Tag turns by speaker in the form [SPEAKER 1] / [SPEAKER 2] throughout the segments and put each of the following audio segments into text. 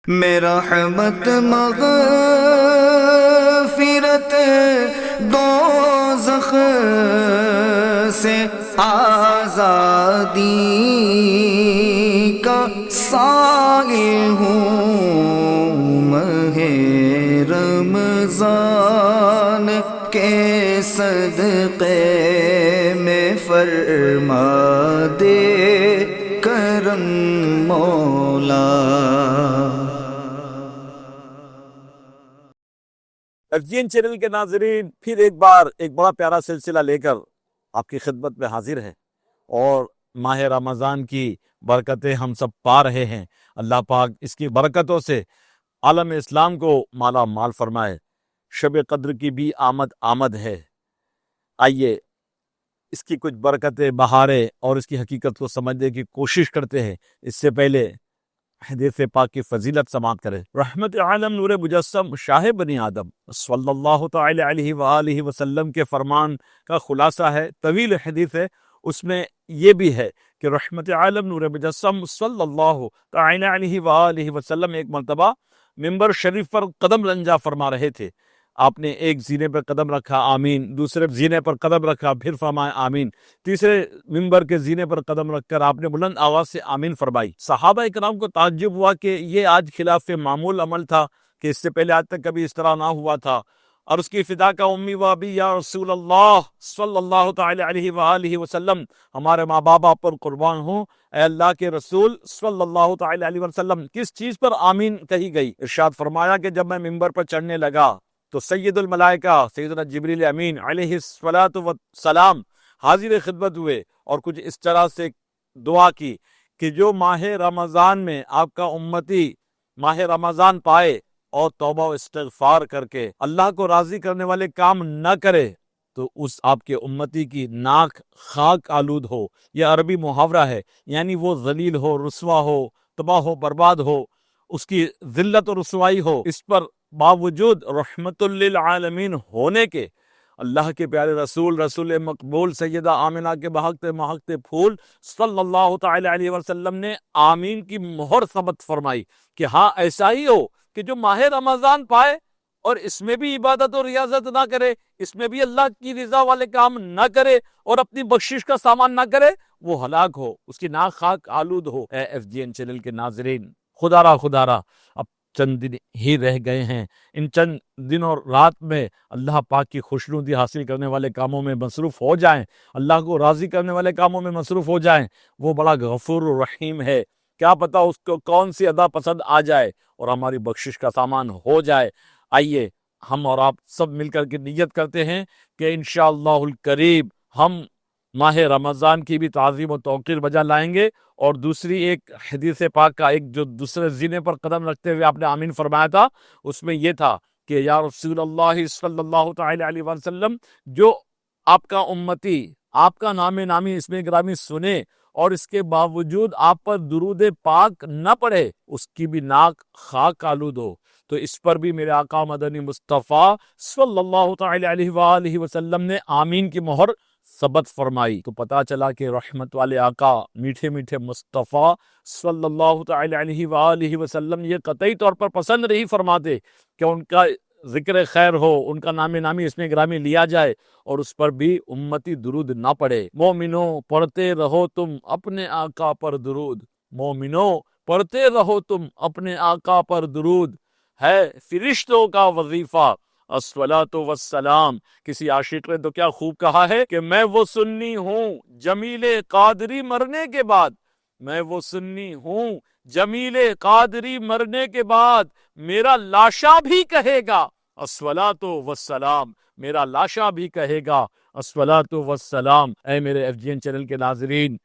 [SPEAKER 1] میرا رحمت مغفرت دوزخ سے آزادی کا سائل ہوں، ماہ رمضان کے صدقے میں فرما دے کرم مولا۔
[SPEAKER 2] FGN چینل کے ناظرین، پھر ایک بار ایک بڑا پیارا سلسلہ لے کر آپ کی خدمت میں حاضر ہے، اور ماہ رمضان کی برکتیں ہم سب پا رہے ہیں۔ اللہ پاک اس کی برکتوں سے عالم اسلام کو مالا مال فرمائے۔ شب قدر کی بھی آمد ہے۔ آئیے اس کی کچھ برکتیں، بہاریں اور اس کی حقیقت کو سمجھنے کی کوشش کرتے ہیں۔ اس سے پہلے حدیث پاک کی فضیلت سماعت کریں۔ رحمت عالم نور مجسم شاہ بنی آدم صلی اللہ تعالی علیہ وآلہ وسلم کے فرمان کا خلاصہ ہے، طویل حدیث ہے۔ اس میں یہ بھی ہے کہ رحمت عالم نور مجسم صلی اللہ تعالی علیہ وآلہ وسلم ایک مرتبہ ممبر شریف پر قدم رنجا فرما رہے تھے۔ آپ نے ایک زینے پر قدم رکھا، آمین، دوسرے زینے پر قدم رکھا، پھر فرمایا آمین، تیسرے ممبر کے زینے پر قدم رکھ کر آپ نے بلند آواز سے آمین فرمائی۔ صحابہ اکرام کو تعجب ہوا کہ یہ آج خلاف معمول عمل تھا، کہ اس سے پہلے آج تک کبھی اس طرح نہ ہوا تھا۔ اور اس کی فدا کا امی و ابی یا رسول اللہ صلی اللہ تعالی علیہ وآلہ وسلم، ہمارے ماں باپ آپ پر قربان ہوں، اے اللہ کے رسول صلی اللہ تعالی علیہ وسلم، کس چیز پر آمین کہی گئی؟ ارشاد فرمایا کہ جب میں ممبر پر چڑھنے لگا تو سید الملائکہ سیدنا جبریل امین علیہ الصلاۃ والسلام حاضر خدمت ہوئے اور کچھ اس طرح سے دعا کی کہ جو ماہ رمضان میں آپ کا امتی ماہ رمضان پائے اور توبہ و استغفار کر کے اللہ کو راضی کرنے والے کام نہ کرے تو اس آپ کے امتی کی ناک خاک آلود ہو۔ یہ عربی محاورہ ہے، یعنی وہ ذلیل ہو، رسوا ہو، تباہ ہو، برباد ہو، اس کی ذلت و رسوائی ہو۔ اس پر باوجود رحمت للعالمین ہونے کے اللہ کے پیارے رسول مقبول سیدہ آمنہ کے مہکتے پھول صلی اللہ تعالی علیہ وسلم نے آمین کی مہر ثبت فرمائی کہ ہاں ایسا ہی ہو کہ جو ماہ رمضان پائے اور اس میں بھی عبادت و ریاضت نہ کرے، اس میں بھی اللہ کی رضا والے کام نہ کرے اور اپنی بخشش کا سامان نہ کرے، وہ ہلاک ہو، اس کی ناک خاک آلود ہو۔ اے FGN چینل کے ناظرین، خدا را اب چند دن ہی رہ گئے ہیں۔ ان چند دن اور رات میں اللہ پاک کی خوشنودی حاصل کرنے والے کاموں میں مصروف ہو جائیں، اللہ کو راضی کرنے والے کاموں میں مصروف ہو جائیں۔ وہ بڑا غفور و رحیم ہے، کیا پتہ اس کو کون سی ادا پسند آ جائے اور ہماری بخشش کا سامان ہو جائے۔ آئیے ہم اور آپ سب مل کر کے نیت کرتے ہیں کہ انشاءاللہ القریب ہم ماہ رمضان کی بھی تعظیم و توقیر بجا لائیں گے۔ اور دوسری ایک حدیث پاک کا ایک جو دوسرے زینے پر قدم رکھتے ہوئے آپ نے آمین فرمایا تھا، اس میں یہ تھا کہ یا رسول اللہ صلی اللہ تعالی علیہ وسلم، جو آپ کا امتی آپ کا نام نامی اسم گرامی سنے اور اس کے باوجود آپ پر درود پاک نہ پڑھے، اس کی بھی ناک خاک آلود ہو۔ تو اس پر بھی میرے آقا مدنی مصطفیٰ صلی اللہ تعالی علیہ وآلہ وسلم نے آمین کی مہر ثبت فرمائی۔ تو پتا چلا کہ رحمت والے آقا میٹھے میٹھے مصطفیٰ صلی اللہ تعالی علیہ وآلہ وسلم یہ قطعی طور پر پسند نہیں فرماتے کہ ان کا ذکر خیر ہو، ان کا نام نامی اسم گرامی لیا جائے اور اس پر بھی امتی درود نہ پڑھے۔ مومنوں پڑھتے رہو تم اپنے آقا پر درود، مومنوں پڑھتے رہو تم اپنے آقا پر درود، ہے فرشتوں کا وظیفہ الصلاۃ والسلام۔ کسی عاشق نے تو کیا خوب کہا ہے کہ میں وہ سنی ہوں جمیل قادری مرنے کے بعد، میں وہ سنی ہوں جمیل قادری مرنے کے بعد، میرا لاشا بھی کہے گا الصلاۃ والسلام، میرا لاشا بھی کہے گا الصلاۃ والسلام۔ اے میرے FGN چینل کے ناظرین،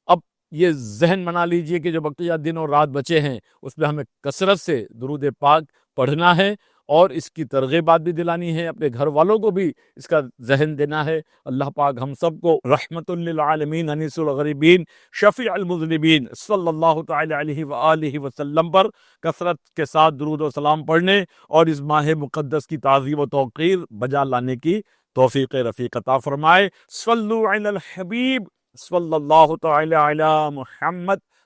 [SPEAKER 2] اب یہ ذہن بنا لیجئے کہ جو بقیہ دن اور رات بچے ہیں اس میں ہمیں کثرت سے درود پاک پڑھنا ہے اور اس کی ترغیبات بھی دلانی ہے، اپنے گھر والوں کو بھی اس کا ذہن دینا ہے۔ اللہ پاک ہم سب کو رحمت للعالمین، انیس الغریبین، شفیع المذنبین صلی اللہ تعالی علیہ وآلہ وسلم پر کثرت کے ساتھ درود و سلام پڑھنے اور اس ماہ مقدس کی تعظیم و توقیر بجا لانے کی توفیق رفیق عطا فرمائے۔ صلو علی الحبیب صلی اللہ تعالی علی محمد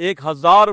[SPEAKER 2] 1000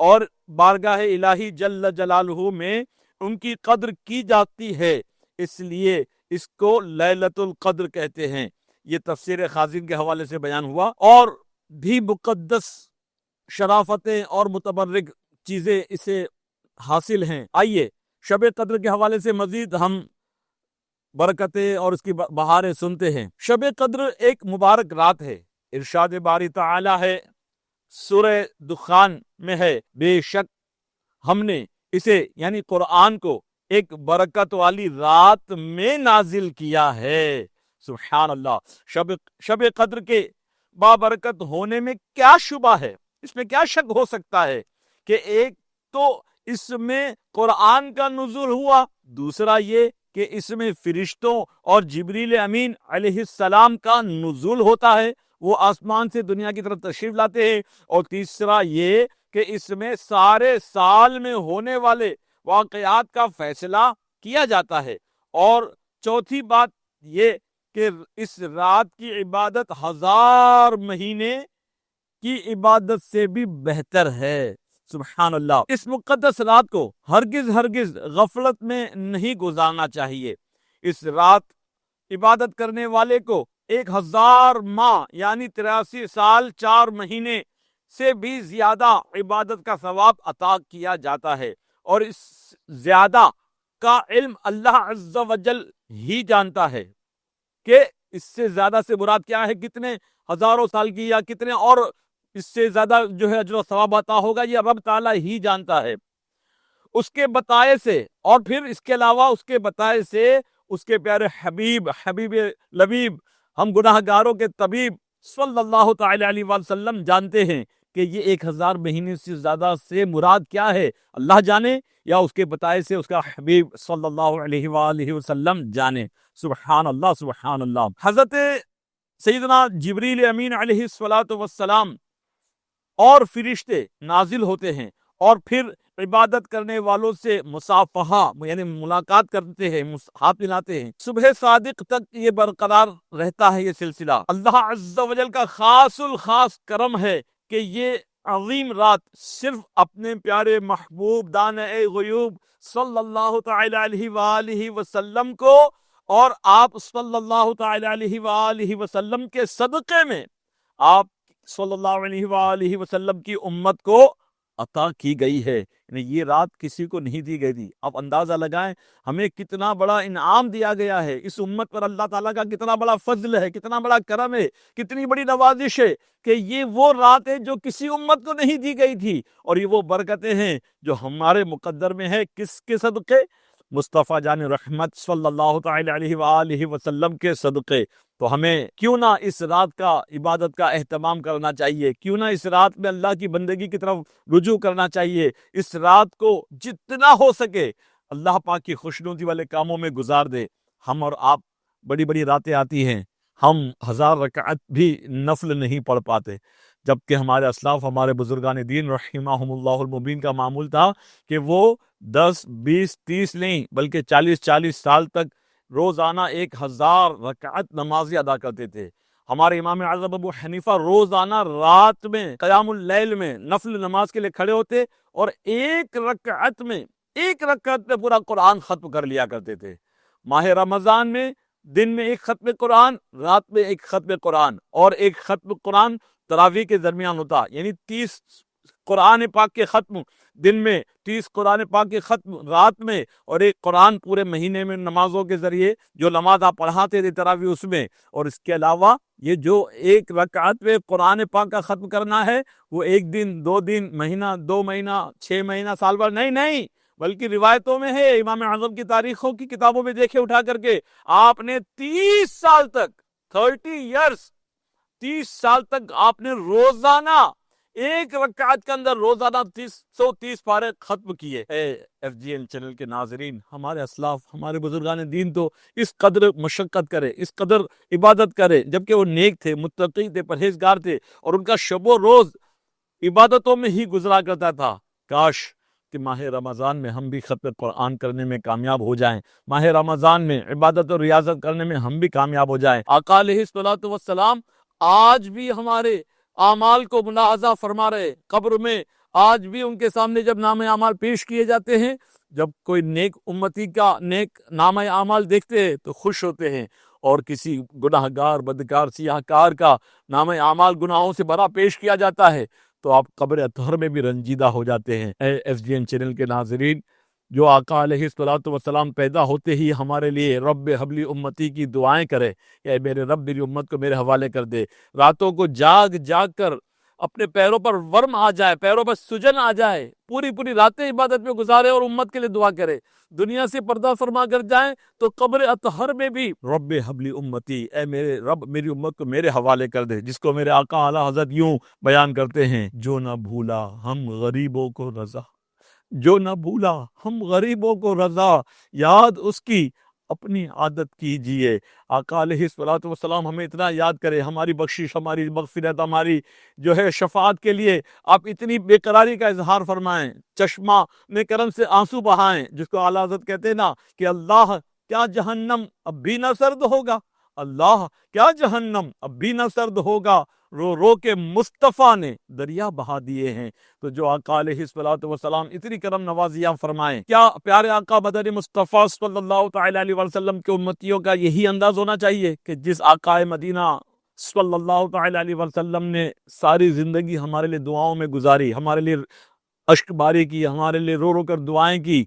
[SPEAKER 2] اور بارگاہ الہی جل جلالہ میں ان کی قدر کی جاتی ہے، اس لیے اس کو لیلۃ القدر کہتے ہیں۔ یہ تفسیر خازن کے حوالے سے بیان ہوا۔ اور بھی مقدس شرافتیں اور متبرک چیزیں اسے حاصل ہیں۔ آئیے شب قدر کے حوالے سے مزید ہم برکتیں اور اس کی بہاریں سنتے ہیں۔ شب قدر ایک مبارک رات ہے۔ ارشاد باری تعالی ہے سورہ دخان میں ہے، بے شک ہم نے اسے یعنی قرآن کو ایک برکت والی رات میں نازل کیا ہے۔ سبحان اللہ۔ شب قدر کے بابرکت ہونے میں کیا شبہ ہے، اس میں کیا شک ہو سکتا ہے کہ ایک تو اس میں قرآن کا نزول ہوا، دوسرا یہ کہ اس میں فرشتوں اور جبریل امین علیہ السلام کا نزول ہوتا ہے، وہ آسمان سے دنیا کی طرف تشریف لاتے ہیں، اور تیسرا یہ کہ اس میں سارے سال میں ہونے والے واقعات کا فیصلہ کیا جاتا ہے، اور چوتھی بات یہ کہ اس رات کی عبادت 1000 مہینے کی عبادت سے بھی بہتر ہے۔ سبحان اللہ۔ اس مقدس رات کو ہرگز غفلت میں نہیں گزارنا چاہیے۔ اس رات عبادت کرنے والے کو 1000 ماہ یعنی 83 سال 4 مہینے سے بھی زیادہ عبادت کا ثواب عطا کیا جاتا ہے، اور اس زیادہ کا علم اللہ عز و جل ہی جانتا ہے کہ اس سے زیادہ سے مراد کیا ہے، کتنے ہزاروں سال کی یا کتنے اور اس سے زیادہ جو ہے اجر و ثواب عطا ہوگا، یہ رب تعالیٰ ہی جانتا ہے۔ اس کے بتائے سے، اور پھر اس کے علاوہ اس کے بتائے سے اس کے پیارے حبیب لبیب ہم گناہ گاروں کے طبیب صلی اللہ تعالی علیہ وسلم جانتے ہیں کہ یہ 1000 مہینے سے زیادہ سے مراد کیا ہے، اللہ جانے یا اس کے بتائے سے اس کا حبیب صلی اللہ علیہ وآلہ وسلم جانے۔ سبحان اللہ سبحان اللہ۔ حضرت سیدنا جبریل امین علیہ السلام اور فرشتے نازل ہوتے ہیں، اور پھر عبادت کرنے والوں سے مصافحہ یعنی ملاقات کرتے ہیں، ہاتھ ملاتے ہیں۔ صبح صادق تک یہ برقرار رہتا ہے یہ سلسلہ۔ اللہ عز و جل کا خاص الخاص کرم ہے کہ یہ عظیم رات صرف اپنے پیارے محبوب دانع غیوب صلی اللہ تعالی علیہ وآلہ وسلم کو اور آپ صلی اللہ تعالی علیہ وآلہ وسلم کے صدقے میں آپ صلی اللہ علیہ وآلہ وسلم کی امت کو عطا کی گئی ہے، یعنی یہ رات کسی کو نہیں دی گئی تھی۔ آپ اندازہ لگائیں ہمیں کتنا بڑا انعام دیا گیا ہے، اس امت پر اللہ تعالیٰ کا کتنا بڑا فضل ہے، کتنا بڑا کرم ہے، کتنی بڑی نوازش ہے کہ یہ وہ رات ہے جو کسی امت کو نہیں دی گئی تھی، اور یہ وہ برکتیں ہیں جو ہمارے مقدر میں ہے، کس کے صدقے؟ مصطفیٰ جان رحمت صلی اللہ تعالی علیہ وآلہ وسلم کے صدقے۔ تو ہمیں کیوں نہ اس رات کا عبادت کا اہتمام کرنا چاہیے، کیوں نہ اس رات میں اللہ کی بندگی کی طرف رجوع کرنا چاہیے، اس رات کو جتنا ہو سکے اللہ پاک کی خوشنودی والے کاموں میں گزار دے۔ ہم اور آپ بڑی بڑی راتیں آتی ہیں، ہم 1000 رکعت بھی نفل نہیں پڑھ پاتے، جبکہ ہمارے اسلاف ہمارے بزرگان دین رحمہم اللہ المبین کا معمول تھا کہ وہ 10 20 30 نہیں بلکہ 40 سال تک روزانہ 1000 رکعت نمازیں ادا کرتے تھے۔ ہمارے امام اعظم ابو حنیفہ روزانہ رات میں قیام اللیل میں نفل نماز کے لیے کھڑے ہوتے، اور ایک رکعت میں پورا قرآن ختم کر لیا کرتے تھے۔ ماہ رمضان میں دن میں 1 ختم قرآن، رات میں 1 ختم قرآن، اور 1 ختم قرآن تراویح کے درمیان ہوتا، یعنی 30 قرآن پاک کے ختم دن میں، 30 قرآن پاک کے ختم رات میں، اور 1 قرآن پورے مہینے میں نمازوں کے ذریعے جو نماز آپ پڑھاتے تھے تراویح اس میں۔ اور اس کے علاوہ یہ جو 1 رکعت میں قرآن پاک کا ختم کرنا ہے، وہ 1 دن 2 دن مہینہ 2 مہینہ 6 مہینہ سال بھر نہیں، بلکہ روایتوں میں ہے، امام اعظم کی تاریخوں کی کتابوں میں دیکھے اٹھا کر کے، آپ نے 30 سال تک 30 سال تک آپ نے روزانہ 1 رکعت کے اندر روزانہ 130 پارے ختم کیے۔ FGN چینل کے ناظرین، ہمارے اسلاف ہمارے بزرگان دین تو اس قدر مشقت کرے، اس قدر عبادت کرے، جبکہ وہ نیک تھے، متقی تھے، پرہیزگار تھے، اور ان کا شب و روز عبادتوں میں ہی گزرا کرتا تھا۔ کاش کہ ماہ رمضان میں ہم بھی ختم قرآن کرنے میں کامیاب ہو جائیں، ماہ رمضان میں عبادت اور ریاضت کرنے میں ہم بھی کامیاب ہو جائیں۔ آقا علیہ الصلوۃ والسلام آج بھی ہمارے اعمال کو ملاحظہ فرما رہے، قبر میں آج بھی ان کے سامنے جب نام اعمال پیش کیے جاتے ہیں، جب کوئی نیک امتی کا نیک نام اعمال دیکھتے ہیں تو خوش ہوتے ہیں، اور کسی گناہ گار بدکار سیاہ کار کا نام اعمال گناہوں سے بھرا پیش کیا جاتا ہے تو آپ قبر اطہر میں بھی رنجیدہ ہو جاتے ہیں۔ A S D N channel کے ناظرین، جو آقا علیہ الصلوۃ والسلام پیدا ہوتے ہی ہمارے لیے رب حبلی امتی کی دعائیں کرے کہ اے میرے رب میری امت کو میرے حوالے کر دے، راتوں کو جاگ جاگ کر اپنے پیروں پر ورم آ جائے، پیروں پر سجن آ جائے، پوری راتیں عبادت میں گزارے اور امت کے لیے دعا کرے، دنیا سے پردہ فرما کر جائیں تو قبر اطہر میں بھی رب حبلی امتی، اے میرے رب میری امت کو میرے حوالے کر دے، جس کو میرے آقا اعلیٰ حضرت یوں بیان کرتے ہیں، جو نہ بھولا ہم غریبوں کو رضا، جو نہ بھولا ہم غریبوں کو رضا، یاد اس کی اپنی عادت کیجئے۔ آقا علیہ الصلوۃ والسلام ہمیں اتنا یاد کرے، ہماری بخشش، ہماری مغفرت، ہماری جو ہے شفاعت کے لیے آپ اتنی بے قراری کا اظہار فرمائیں، چشمہ نے کرم سے آنسو بہائیں، جس کو اعلیٰ حضرت کہتے ہیں نا کہ اللہ کیا جہنم اب بھی نہ سرد ہوگا، اللہ کیا جہنم اب بھی نہ سرد ہوگا، رو رو کے مصطفیٰ نے دریا بہا دیے ہیں۔ تو جو آقا علیہ الصلوۃ والسلام اتنی کرم نوازیاں فرمائیں، کیا پیارے آقا مدنی مصطفیٰ صلی اللہ تعالی علیہ وسلم کے امتیوں کا یہی انداز ہونا چاہیے کہ جس آقا مدینہ صلی اللہ تعالی علیہ وسلم نے ساری زندگی ہمارے لیے دعاؤں میں گزاری، ہمارے لیے اشک باری کی، ہمارے لیے رو رو کر دعائیں کی،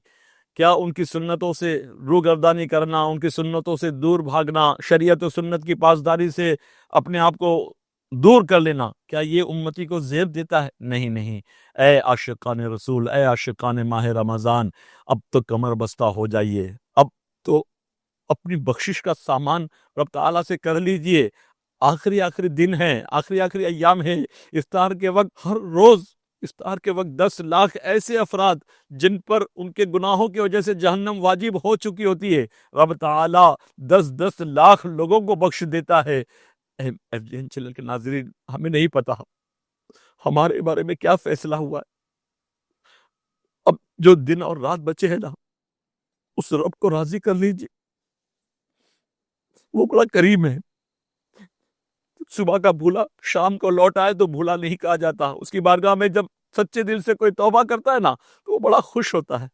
[SPEAKER 2] کیا ان کی سنتوں سے روگردانی کرنا، ان کی سنتوں سے دور بھاگنا، شریعت و سنت کی پاسداری سے اپنے آپ کو دور کر لینا، کیا یہ امتی کو زیب دیتا ہے؟ نہیں۔ اے عاشقان رسول، اے عاشقان ماہ رمضان، اب تو کمر بستہ ہو جائیے، اب تو اپنی بخشش کا سامان رب تعالیٰ سے کر لیجئے۔ آخری دن ہے، آخری ایام ہے، افطار کے وقت ہر روز افطار کے وقت 10 لاکھ ایسے افراد جن پر ان کے گناہوں کی وجہ سے جہنم واجب ہو چکی ہوتی ہے، رب تعالیٰ 10 لاکھ لوگوں کو بخش دیتا ہے۔ ایف جی این چینل کے ناظرین، ہمیں نہیں پتا ہمارے بارے میں کیا فیصلہ ہوا ہے، اب جو دن اور رات بچے ہیں نا، اس رب کو راضی کر لیجیے، وہ بڑا کریم ہے۔ صبح کا بھولا شام کو لوٹ آئے تو بھولا نہیں کہا جاتا، اس کی بارگاہ میں جب سچے دل سے کوئی توبہ کرتا ہے نا تو وہ بڑا خوش ہوتا ہے،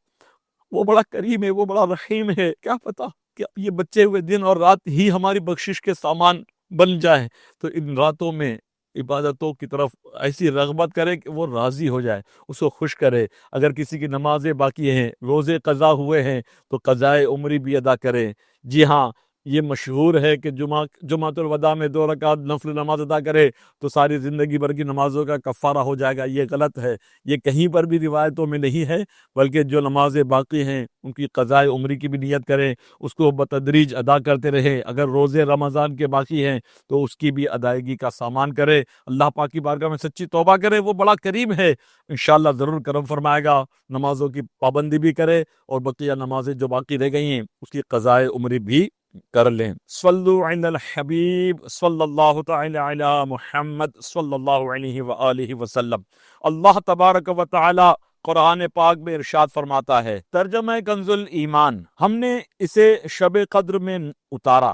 [SPEAKER 2] وہ بڑا کریم ہے، وہ بڑا رحیم ہے۔ کیا پتا کہ یہ بچے ہوئے دن اور رات ہی ہماری بخشش کے سامان بن جائیں، تو ان راتوں میں عبادتوں کی طرف ایسی رغبت کرے کہ وہ راضی ہو جائے، اس کو خوش کرے۔ اگر کسی کی نمازیں باقی ہیں، روزے قضا ہوئے ہیں تو قضائے عمری بھی ادا کرے۔ جی ہاں، یہ مشہور ہے کہ جمعۃ الوداع میں 2 رکعت نفل نماز ادا کرے تو ساری زندگی بھر کی نمازوں کا کفارہ ہو جائے گا۔ یہ غلط ہے، یہ کہیں پر بھی روایتوں میں نہیں ہے، بلکہ جو نمازیں باقی ہیں ان کی قضائے عمری کی بھی نیت کریں، اس کو بتدریج ادا کرتے رہے۔ اگر روزے رمضان کے باقی ہیں تو اس کی بھی ادائیگی کا سامان کرے، اللہ پاک کی بارگاہ میں سچی توبہ کرے، وہ بڑا کریم ہے، انشاءاللہ ضرور کرم فرمائے گا۔ نمازوں کی پابندی بھی کرے اور بقیہ نمازیں جو باقی رہ گئی ہیں اس کی قضائے عمری بھی کر لیں۔ صلو علی الحبیب صلی اللہ تعالی علی محمد صلی اللہ علیہ وآلہ وسلم۔ اللہ تبارک و تعالی قرآن پاک میں ارشاد فرماتا ہے، ترجمہ کنز الایمان، ہم نے اسے شب قدر میں اتارا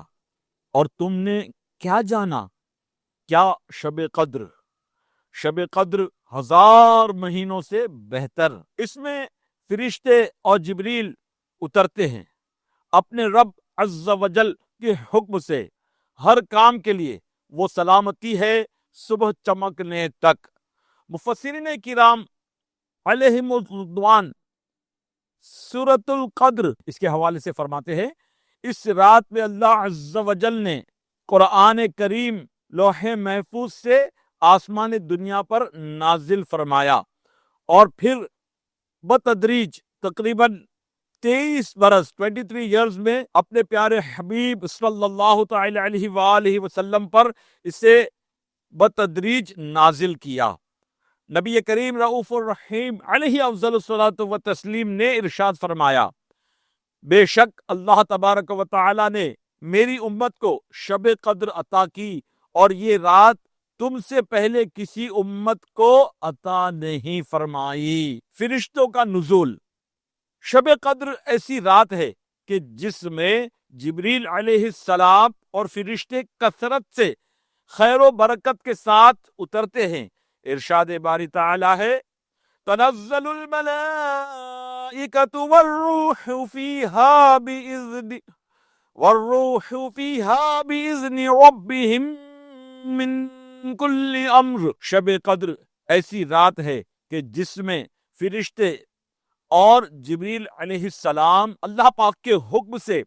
[SPEAKER 2] اور تم نے کیا جانا؟ کیا شب قدر 1000 مہینوں سے بہتر، اس میں فرشتے اور جبریل اترتے ہیں اپنے رب عز و جل کے حکم سے، ہر کام کے لیے وہ سلامتی ہے صبح چمکنے تک۔ مفسرین کرام علیہم الرضوان سورۃ القدر اس کے حوالے سے فرماتے ہیں، اس رات میں اللہ عز و جل نے قرآن کریم لوح محفوظ سے آسمان دنیا پر نازل فرمایا اور پھر بتدریج تقریباً 23 برس 23 ایئرز میں اپنے پیارے حبیب صلی اللہ تعالی علیہ وآلہ وسلم پر اسے بتدریج نازل کیا۔ نبی کریم رؤوف الرحیم علیہ افضل الصلاۃ و تسلیم نے ارشاد فرمایا، بے شک اللہ تبارک و تعالی نے میری امت کو شب قدر عطا کی اور یہ رات تم سے پہلے کسی امت کو عطا نہیں فرمائی۔ فرشتوں کا نزول، شب قدر ایسی رات ہے کہ جس میں جبریل علیہ السلام اور فرشتے کثرت سے خیر و برکت کے ساتھ اترتے ہیں۔ ارشاد باری تعالی ہے، تنزل الملائکۃ والروح فیہا بإذن ربہم من کل امر. شب قدر ایسی رات ہے کہ جس میں فرشتے اور جبریل علیہ السلام اللہ پاک کے حکم سے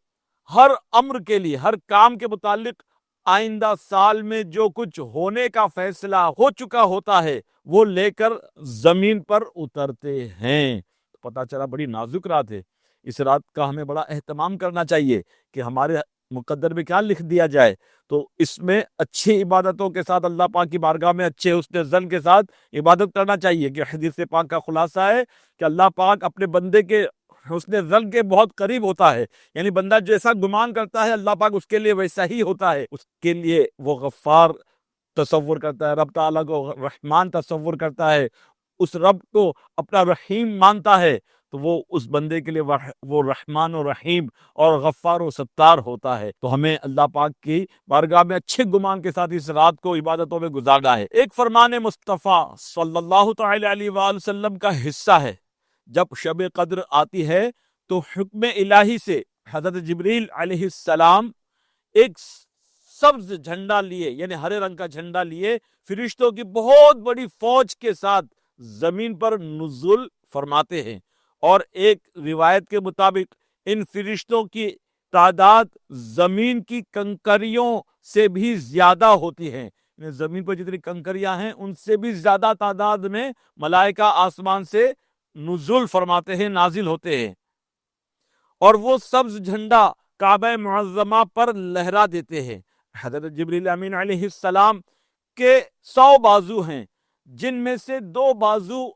[SPEAKER 2] ہر امر کے لیے، ہر کام کے متعلق آئندہ سال میں جو کچھ ہونے کا فیصلہ ہو چکا ہوتا ہے وہ لے کر زمین پر اترتے ہیں. پتہ چلا بڑی نازک رات ہے. اس رات کا ہمیں بڑا اہتمام کرنا چاہیے کہ ہمارے مقدر میں کیا لکھ دیا جائے. تو اس میں اچھی عبادتوں کے ساتھ اللہ پاک کی بارگاہ میں اچھے حسن ظن کے ساتھ عبادت کرنا چاہیے. کہ حدیث پاک کا خلاصہ ہے کہ اللہ پاک اپنے بندے کے حسن ظن کے بہت قریب ہوتا ہے. یعنی بندہ جیسا گمان کرتا ہے اللہ پاک اس کے لیے ویسا ہی ہوتا ہے. اس کے لیے وہ غفار تصور کرتا ہے، رب تعالیٰ کو رحمان تصور کرتا ہے، اس رب کو اپنا رحیم مانتا ہے، تو وہ اس بندے کے لیے وہ رحمان و رحیم اور غفار و ستار ہوتا ہے. تو ہمیں اللہ پاک کی بارگاہ میں اچھے گمان کے ساتھ اس رات کو عبادتوں میں گزارنا ہے. ایک فرمان مصطفیٰ صلی اللہ تعالی علیہ وآلہ وسلم کا حصہ ہے. جب شب قدر آتی ہے تو حکم الہی سے حضرت جبریل علیہ السلام ایک سبز جھنڈا لیے، یعنی ہرے رنگ کا جھنڈا لیے، فرشتوں کی بہت بڑی فوج کے ساتھ زمین پر نزول فرماتے ہیں. اور ایک روایت کے مطابق ان فرشتوں کی تعداد زمین کی کنکریوں سے بھی زیادہ ہوتی ہے. زمین پر جتنی کنکریاں ہیں ان سے بھی زیادہ تعداد میں ملائکہ آسمان سے نزول فرماتے ہیں، نازل ہوتے ہیں. اور وہ سبز جھنڈا کعبہ معظمہ پر لہرا دیتے ہیں. حضرت جبریل امین علیہ السلام کے 100 بازو ہیں، جن میں سے 2 بازو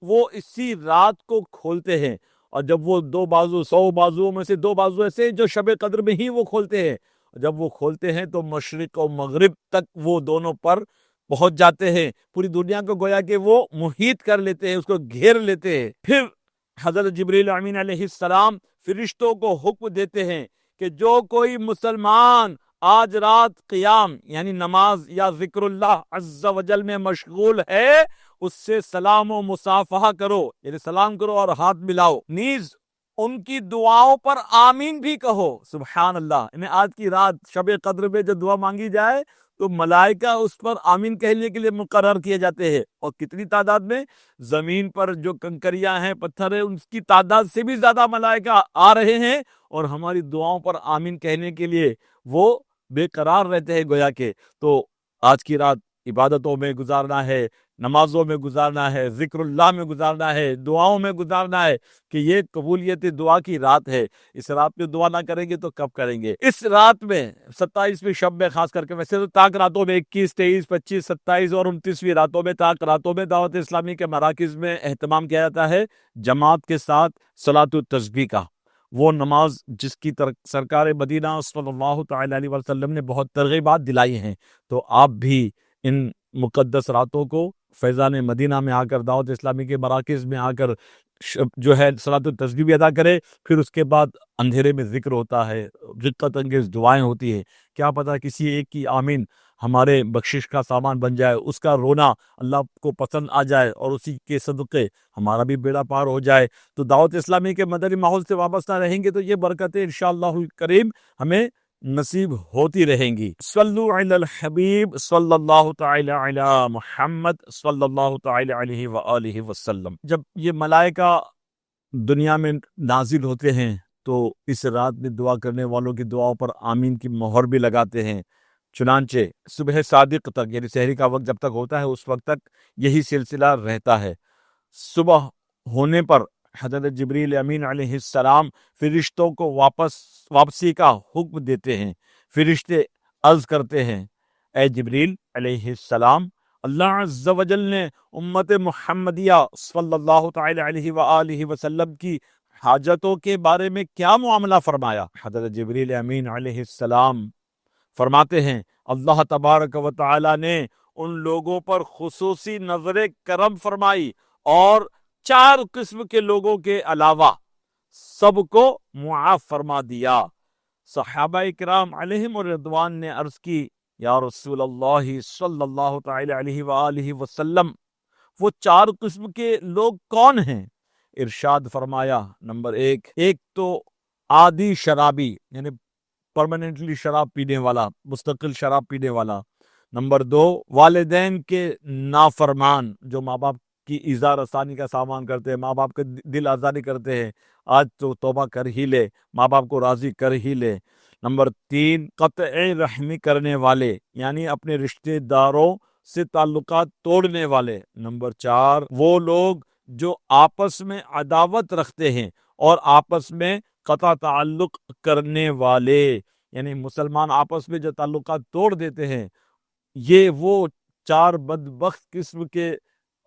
[SPEAKER 2] وہ اسی رات کو کھولتے ہیں. اور جب وہ 2 بازو 100 بازوؤں میں سے 2 بازو ایسے جو شب قدر میں ہی وہ کھولتے ہیں، جب وہ کھولتے ہیں تو مشرق و مغرب تک وہ دونوں پر پہنچ جاتے ہیں. پوری دنیا کو گویا کہ وہ محیط کر لیتے ہیں، اس کو گھیر لیتے ہیں. پھر حضرت جبریل امین علیہ السلام فرشتوں کو حکم دیتے ہیں کہ جو کوئی مسلمان آج رات قیام یعنی نماز یا ذکر اللہ عز و جل میں مشغول ہے، اس سے سلام و مصافحہ کرو، یعنی سلام کرو اور ہاتھ ملاؤ. نیز ان کی دعاؤں پر آمین بھی کہو. سبحان اللہ. یعنی آج کی رات شب قدر میں جو دعا مانگی جائے تو ملائکہ اس پر آمین کہنے کے لیے مقرر کیے جاتے ہیں. اور کتنی تعداد میں؟ زمین پر جو کنکریاں ہیں، پتھر ہیں، ان کی تعداد سے بھی زیادہ ملائکہ آ رہے ہیں اور ہماری دعاؤں پر آمین کہنے کے لیے وہ بے قرار رہتے ہیں گویا کہ. تو آج کی رات عبادتوں میں گزارنا ہے، نمازوں میں گزارنا ہے، ذکر اللہ میں گزارنا ہے، دعاؤں میں گزارنا ہے کہ یہ قبولیت دعا کی رات ہے. اس رات میں دعا نہ کریں گے تو کب کریں گے؟ اس رات میں 27ویں شب میں خاص کر کے، ویسے تو تاک راتوں میں 21، 23، 25، 27 اور 29ویں راتوں میں، تاک راتوں میں دعوت اسلامی کے مراکز میں اہتمام کیا جاتا ہے جماعت کے ساتھ صلاۃ التسبیح کا. وہ نماز جس کی سرکار مدینہ صلی اللہ تعالی علیہ وسلم نے بہت ترغیبات دلائی ہیں. تو آپ بھی ان مقدس راتوں کو فیضان مدینہ میں آ کر، دعوت اسلامی کے مراکز میں آ کر جو ہے صلاۃ التسبیح بھی ادا کرے. پھر اس کے بعد اندھیرے میں ذکر ہوتا ہے، رقت انگیز دعائیں ہوتی ہیں. کیا پتہ کسی ایک کی آمین ہمارے بخشش کا سامان بن جائے، اس کا رونا اللہ کو پسند آ جائے اور اسی کے صدقے ہمارا بھی بیڑا پار ہو جائے. تو دعوت اسلامی کے مدنی ماحول سے وابستہ رہیں گے تو یہ برکتیں انشاءاللہ الکریم ہمیں نصیب ہوتی رہیں گی. صلو علی الحبیب صلی اللہ تعالی علی محمد صلی اللہ تعالی علیہ وآلہ وسلم. جب یہ ملائکہ دنیا میں نازل ہوتے ہیں تو اس رات میں دعا کرنے والوں کی دعاؤں پر آمین کی مہر بھی لگاتے ہیں. چنانچہ صبح صادق تک، یعنی سحری کا وقت جب تک ہوتا ہے اس وقت تک یہی سلسلہ رہتا ہے. صبح ہونے پر حضرت جبریل امین علیہ السلام فرشتوں کو واپسی کا حکم دیتے ہیں. فرشتے عرض کرتے ہیں اے جبریل علیہ السلام، اللہ عز و جل نے امت محمدیہ صلی اللہ تعالی علیہ وآلہ وسلم کی حاجتوں کے بارے میں کیا معاملہ فرمایا؟ حضرت جبریل امین علیہ السلام فرماتے ہیں اللہ تبارک و تعالی نے ان لوگوں پر خصوصی نظر کرم فرمائی اور 4 قسم کے لوگوں کے علاوہ سب کو معاف فرما دیا. صحابہ کرام علیہم الرضوان نے عرض کی یا رسول اللہ صلی اللہ تعالی علیہ وآلہ وسلم، وہ چار قسم کے لوگ کون ہیں؟ ارشاد فرمایا نمبر ایک تو عادی شرابی، یعنی پرماننٹلی شراب پینے والا، مستقل شراب پینے والا۔ نمبر دو والدین کے نافرمان، جو ماں باپ کی ایذا رسانی کا سامان کرتے ہیں، ماں باپ کے دل آزاری کرتے ہیں، آج تو توبہ کر ہی لے، ماں باپ کو راضی کر ہی لے۔ نمبر تین قطع رحمی کرنے والے، یعنی اپنے رشتہ داروں سے تعلقات توڑنے والے۔ نمبر چار وہ لوگ جو آپس میں عداوت رکھتے ہیں اور آپس میں قطع تعلق کرنے والے، یعنی مسلمان آپس میں جو تعلقات توڑ دیتے ہیں، یہ وہ چار بدبخت قسم کے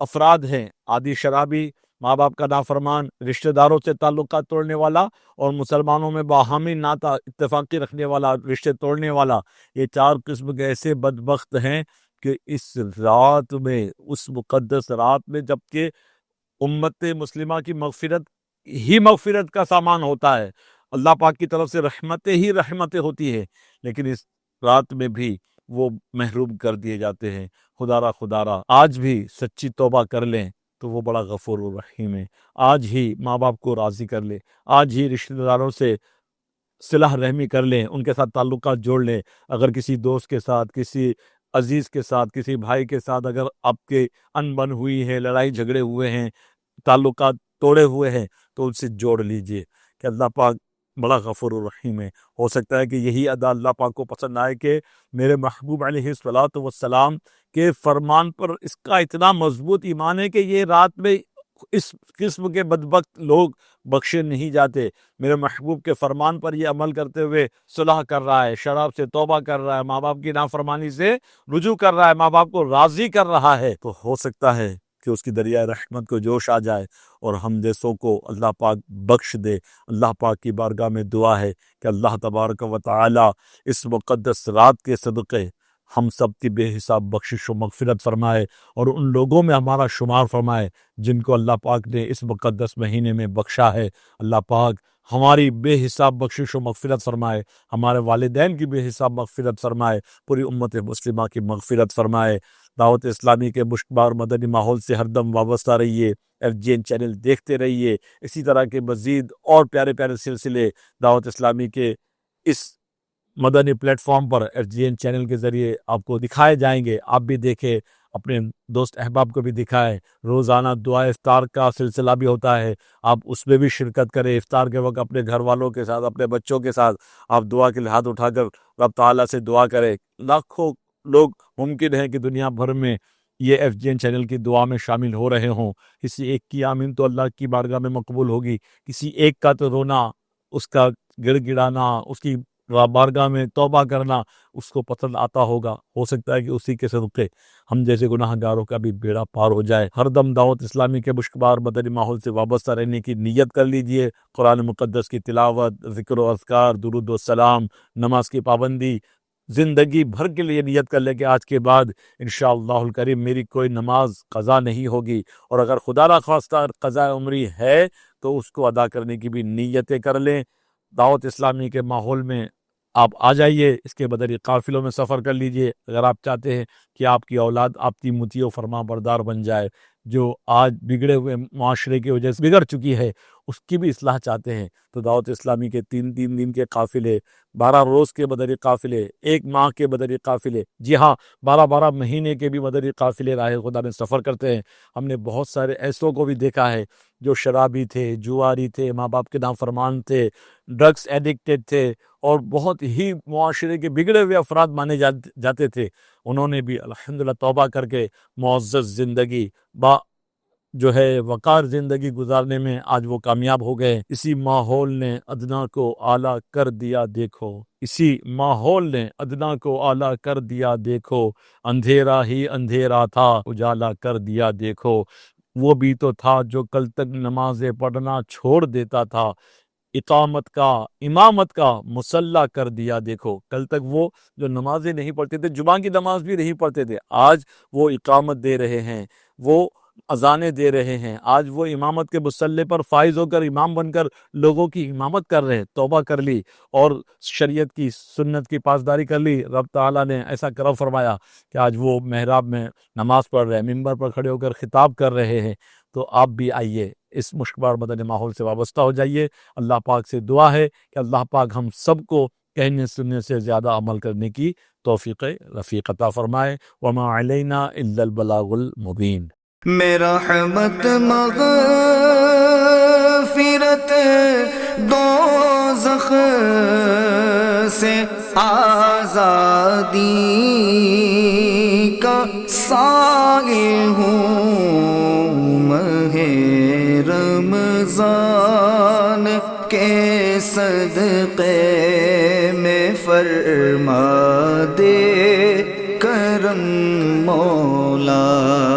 [SPEAKER 2] افراد ہیں: عادی شرابی، ماں باپ کا نافرمان، رشتہ داروں سے تعلقات توڑنے والا، اور مسلمانوں میں باہمی ناتا اتفاقی رکھنے والا، رشتے توڑنے والا۔ یہ چار قسم کے ایسے بدبخت ہیں کہ اس رات میں، اس مقدس رات میں، جبکہ امت مسلمہ کی مغفرت ہی مغفرت کا سامان ہوتا ہے، اللہ پاک کی طرف سے رحمتیں ہی رحمتیں ہوتی ہے، لیکن اس رات میں بھی وہ محروم کر دیے جاتے ہیں۔ خدا را آج بھی سچی توبہ کر لیں تو وہ بڑا غفور الرحیم ہے۔ آج ہی ماں باپ کو راضی کر لیں، آج ہی رشتہ داروں سے صلح رحمی کر لیں، ان کے ساتھ تعلقات جوڑ لیں۔ اگر کسی دوست کے ساتھ، کسی عزیز کے ساتھ، کسی بھائی کے ساتھ اگر آپ کے انبن ہوئی ہے، لڑائی جھگڑے ہوئے ہیں، تعلقات توڑے ہوئے ہیں، تو ان سے جوڑ لیجئے کہ اللہ پاک بڑا غفور الرحیم ہے۔ ہو سکتا ہے کہ یہی ادا اللہ پاک کو پسند آئے کہ میرے محبوب علیہ الصلوۃ والسلام کے فرمان پر اس کا اتنا مضبوط ایمان ہے کہ یہ رات میں اس قسم کے بدبخت لوگ بخشے نہیں جاتے۔ میرے محبوب کے فرمان پر یہ عمل کرتے ہوئے صلح کر رہا ہے، شراب سے توبہ کر رہا ہے، ماں باپ کی نافرمانی سے رجوع کر رہا ہے، ماں باپ کو راضی کر رہا ہے، تو ہو سکتا ہے کہ اس کی دریائے رحمت کو جوش آ جائے اور ہم جیسوں کو اللہ پاک بخش دے۔ اللہ پاک کی بارگاہ میں دعا ہے کہ اللہ تبارک و تعالی اس مقدس رات کے صدقے ہم سب کی بے حساب بخشش و مغفرت فرمائے، اور ان لوگوں میں ہمارا شمار فرمائے جن کو اللہ پاک نے اس مقدس مہینے میں بخشا ہے۔ اللہ پاک ہماری بے حساب بخشش و مغفرت فرمائے، ہمارے والدین کی بے حساب مغفرت فرمائے، پوری امت مسلمہ کی مغفرت فرمائے۔ دعوت اسلامی کے مشکبار مدنی ماحول سے ہر دم وابستہ رہیے، FGN چینل دیکھتے رہیے۔ اسی طرح کے مزید اور پیارے پیارے سلسلے دعوت اسلامی کے اس مدنی پلیٹ فارم پر FGN چینل کے ذریعے آپ کو دکھائے جائیں گے۔ آپ بھی دیکھیں، اپنے دوست احباب کو بھی دکھائیں۔ روزانہ دعا افطار کا سلسلہ بھی ہوتا ہے، آپ اس میں بھی شرکت کریں۔ افطار کے وقت اپنے گھر والوں کے ساتھ، اپنے بچوں کے ساتھ آپ دعا کے ہاتھ اٹھا کر رب تعالیٰ سے دعا کریں۔ لاکھوں لوگ ممکن ہے کہ دنیا بھر میں یہ FGN چینل کی دعا میں شامل ہو رہے ہوں۔ کسی ایک کی آمین تو اللہ کی بارگاہ میں مقبول ہوگی، کسی ایک کا تو رونا، اس کا گڑ گڑانا، اس کی بارگاہ میں توبہ کرنا اس کو پسند آتا ہوگا۔ ہو سکتا ہے کہ اسی کے صدقے ہم جیسے گناہ گاروں کا بھی بیڑا پار ہو جائے۔ ہر دم دعوت اسلامی کے مشکبار مدنی ماحول سے وابستہ رہنے کی نیت کر لیجئے۔ قرآن مقدس کی تلاوت، ذکر و اذکار، درود و سلام، نماز کی پابندی، زندگی بھر کے لیے نیت کر لے کہ آج کے بعد انشاءاللہ الکریم میری کوئی نماز قضا نہیں ہوگی، اور اگر خدا نخواستہ قضاء عمری ہے تو اس کو ادا کرنے کی بھی نیتیں کر لیں۔ دعوت اسلامی کے ماحول میں آپ آ جائیے، اس کے بدری قافلوں میں سفر کر لیجئے۔ اگر آپ چاہتے ہیں کہ آپ کی اولاد آپ کی مطیع و فرما بردار بن جائے، جو آج بگڑے ہوئے معاشرے کی وجہ سے بگڑ چکی ہے، اس کی بھی اصلاح چاہتے ہیں، تو دعوت اسلامی کے 3 دن کے قافلے، 12 روز کے بدری قافلے، 1 ماہ کے بدری قافلے، جی ہاں 12 مہینے کے بھی بدری قافلے راہ خدا میں سفر کرتے ہیں۔ ہم نے بہت سارے ایسوں کو بھی دیکھا ہے جو شرابی تھے، جواری تھے، ماں باپ کے نافرمان تھے، ڈرگس ایڈکٹڈ تھے، اور بہت ہی معاشرے کے بگڑے ہوئے افراد مانے جاتے تھے۔ انہوں نے بھی الحمدللہ توبہ کر کے معزز زندگی، با جو ہے وقار زندگی گزارنے میں آج وہ کامیاب ہو گئے۔ اسی ماحول نے ادنا کو اعلیٰ کر دیا دیکھو، اسی ماحول نے ادنا کو اعلیٰ کر دیا دیکھو، اندھیرا ہی اندھیرا تھا اجالا کر دیا دیکھو۔ وہ بھی تو تھا جو کل تک نمازیں پڑھنا چھوڑ دیتا تھا، اقامت کا امامت کا مسلح کر دیا دیکھو۔ کل تک وہ جو نمازیں نہیں پڑھتے تھے، جمعہ کی نماز بھی نہیں پڑھتے تھے، آج وہ اقامت دے رہے ہیں، وہ اذانیں دے رہے ہیں، آج وہ امامت کے مسلح پر فائز ہو کر امام بن کر لوگوں کی امامت کر رہے ہیں، توبہ کر لی اور شریعت کی سنت کی پاسداری کر لی، رب تعالیٰ نے ایسا کرم فرمایا کہ آج وہ محراب میں نماز پڑھ رہے ہیں، ممبر پر کھڑے ہو کر خطاب کر رہے ہیں۔ تو آپ بھی آئیے اس مشکبار مدنی ماحول سے وابستہ ہو جائیے۔ اللہ پاک سے دعا ہے کہ اللہ پاک ہم سب کو کہنے سننے سے زیادہ عمل کرنے کی توفیق رفیق عطا فرمائے۔ وما علینا الا البلاغ المبین۔
[SPEAKER 1] میرا رحمت مغفرت دوزخ سے آزادی کا سائل ہوں، ماہ رمضان کے صدقے میں فرما دے کرم مولا۔